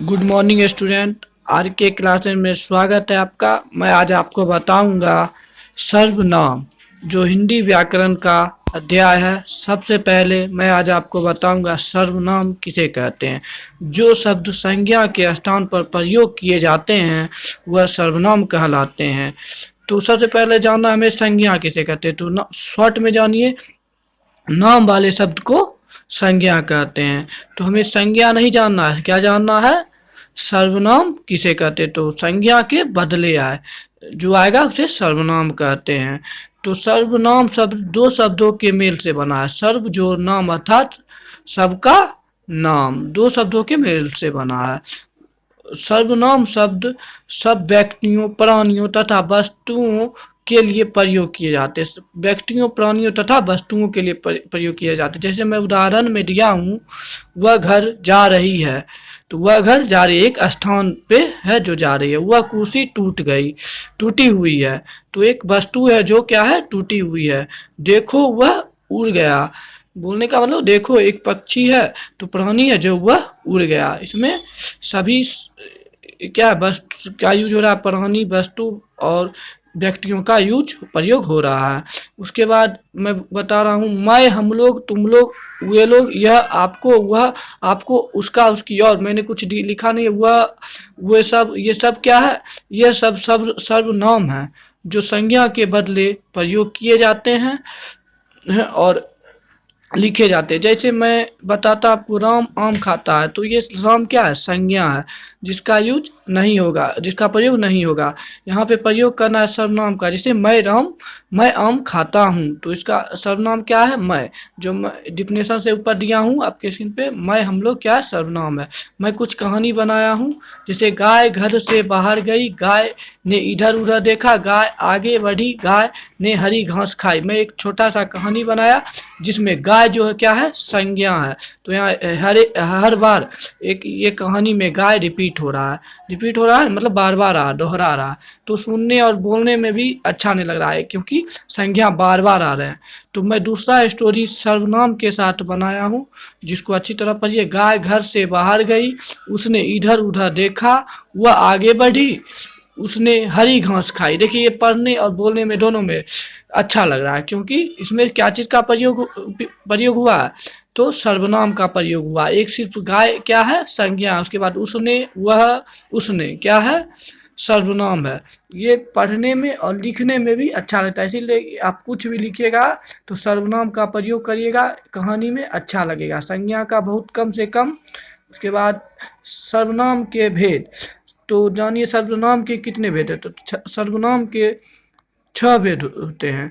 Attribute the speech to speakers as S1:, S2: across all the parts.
S1: Good morning student. आज के class में स्वागत है आपका। मैं आज आपको बताऊंगा सर्वनाम, जो हिंदी व्याकरण का अध्याय है। सबसे पहले मैं आज आपको बताऊंगा सर्वनाम किसे कहते हैं। जो शब्द संज्ञा के स्थान पर प्रयोग किए जाते हैं वह सर्वनाम कहलाते हैं। तो सबसे पहले जानना हमें संज्ञा किसे कहते हैं। तो शॉर्ट में जानिए, नाम वाले शब्द को संज्ञा कहते हैं। तो हमें संज्ञा नहीं जानना है, क्या जानना है? सर्वनाम किसे कहते हैं। तो संज्ञा के बदले आए जो आएगा उसे सर्वनाम कहते हैं। तो सर्वनाम शब्द दो शब्दों के मेल से बना है। सर्व जो नाम अर्थात सबका नाम, दो शब्दों के मेल से बना है। सर्वनाम शब्द सब व्यक्तियों, प्राणियों तथा वस्तुओं के लिए प्रयोग किए जाते हैं। व्यक्तियों, प्राणियों तथा वस्तुओं के लिए प्रयोग किए जाते हैं। जैसे मैं उदाहरण में दिया हूँ, वह घर जा रही है। तो वह घर जा रही है, एक स्थान पे है जो जा रही है। वह कुर्सी टूट गई, टूटी हुई है। तो एक वस्तु है जो क्या है, टूटी हुई है। देखो वह उड़ गया, बोलने का मतलब देखो एक पक्षी है, तो प्राणी है जो वह उड़ गया। इसमें सभी क्या वस्तु का यूज हो रहा है, प्राणी, वस्तु और व्यक्तियों का यूज प्रयोग हो रहा है। उसके बाद मैं बता रहा हूँ मैं, हम लोग, तुम लोग, वे लोग, यह, आपको, वह, आपको, उसका, उसकी और। मैंने कुछ लिखा नहीं है। वह, वे सब, ये सब क्या है? ये सब सर्वनाम है जो संज्ञा के बदले प्रयोग किए जाते हैं और लिखे जाते हैं। जैसे मैं बताता आपको, राम आम खाता है। तो ये राम क्या है? संज्ञा है जिसका यूज नहीं होगा, जिसका प्रयोग नहीं होगा। यहाँ पे प्रयोग करना है सर्वनाम का। जैसे मैं राम, मैं आम खाता हूँ, तो इसका सर्वनाम क्या है? मैं। जो मैं डिफिनेशन से ऊपर दिया हूँ आपके स्क्रीन पे, मैं, हम लोग, क्या है? सर्वनाम है। मैं कुछ कहानी बनाया हूँ। जैसे गाय घर से बाहर गई, गाय ने इधर उधर देखा, गाय आगे बढ़ी, गाय ने हरी घास खाई। मैं एक छोटा सा कहानी बनाया जिसमें गाय जो है क्या है? संज्ञा है। तो यहाँ हर बार एक ये कहानी में गाय रिपीट हो रहा है। रिपीट हो रहा है मतलब बार बार आ दोहरा रहा है। तो सुनने और बोलने में भी अच्छा नहीं लग रहा है क्योंकि संज्ञा बार बार आ रहे हैं। तो मैं दूसरा स्टोरी सर्वनाम के साथ बनाया हूँ, जिसको अच्छी तरह पढ़िए। गाय घर से बाहर गई, उसने इधर उधर देखा, वह आगे बढ़ी, उसने हरी घास खाई। देखिए ये पढ़ने और बोलने में दोनों में अच्छा लग रहा है क्योंकि इसमें क्या चीज़ का प्रयोग हुआ है? तो सर्वनाम का प्रयोग हुआ। एक सिर्फ गाय क्या है? संज्ञा। उसके बाद उसने, वह, उसने क्या है? सर्वनाम है। ये पढ़ने में और लिखने में भी अच्छा लगता है। इसीलिए आप कुछ भी लिखिएगा तो सर्वनाम का प्रयोग करिएगा, कहानी में अच्छा लगेगा। संज्ञा का बहुत कम से कम। उसके बाद सर्वनाम के भेद। तो जानिए सर्वनाम के कितने भेद है। तो सर्वनाम के 6 भेद होते हैं।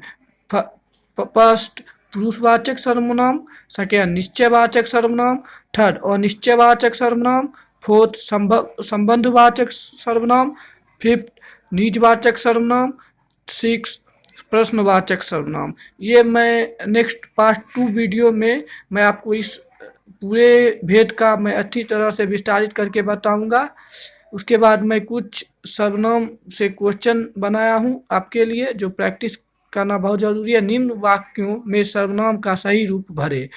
S1: फर्स्ट पुरुषवाचक सर्वनाम, सेकेंड निश्चयवाचक सर्वनाम, थर्ड अनिश्चयवाचक सर्वनाम, फोर्थ संबंधवाचक सर्वनाम, फिफ्थ निजवाचक सर्वनाम, सिक्स प्रश्नवाचक सर्वनाम। ये मैं नेक्स्ट पार्ट 2 वीडियो में मैं आपको इस पूरे भेद का मैं अच्छी तरह से विस्तारित करके बताऊंगा। उसके बाद मैं कुछ सर्वनाम से क्वेश्चन बनाया हूँ आपके लिए, जो प्रैक्टिस करना बहुत ज़रूरी है। निम्न वाक्यों में सर्वनाम का सही रूप भरे।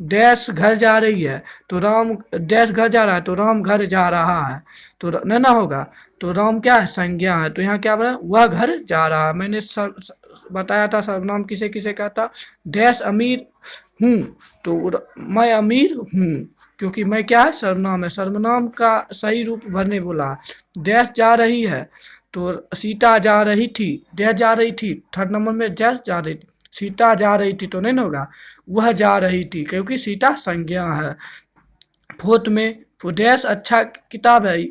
S1: डैश घर जा रही है, तो राम, डैश घर जा रहा है तो राम घर जा रहा है। तो न ना होगा। तो राम क्या है? संज्ञा है। तो यहाँ क्या बना? वह घर जा रहा है। मैंने बताया था सर्वनाम किसे किसे कहता। डैश अमीर हूँ, तो मैं अमीर हूँ, क्योंकि मैं क्या है? सर्वनाम है। सर्वनाम का सही रूप भरने बोला। डैश जा रही है, तो सीता जा रही थी, डैश जा रही थी। थर्ड नंबर में डैश जा रही थी, सीता जा रही थी तो नहीं ना होगा। वह जा रही थी क्योंकि सीता संज्ञा है। फोर्थ में डैश अच्छा किताब है,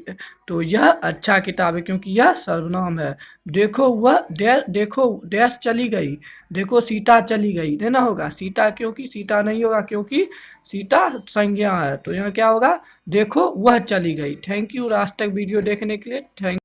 S1: तो यह अच्छा किताब है क्योंकि यह सर्वनाम है। देखो वह डैश, देखो डैश चली गई, देखो सीता चली गई, देना होगा सीता, क्योंकि सीता नहीं होगा क्योंकि सीता संज्ञा है। तो यहाँ क्या होगा? देखो वह चली गई। थैंक यू लास्ट तक वीडियो देखने के लिए। थैंक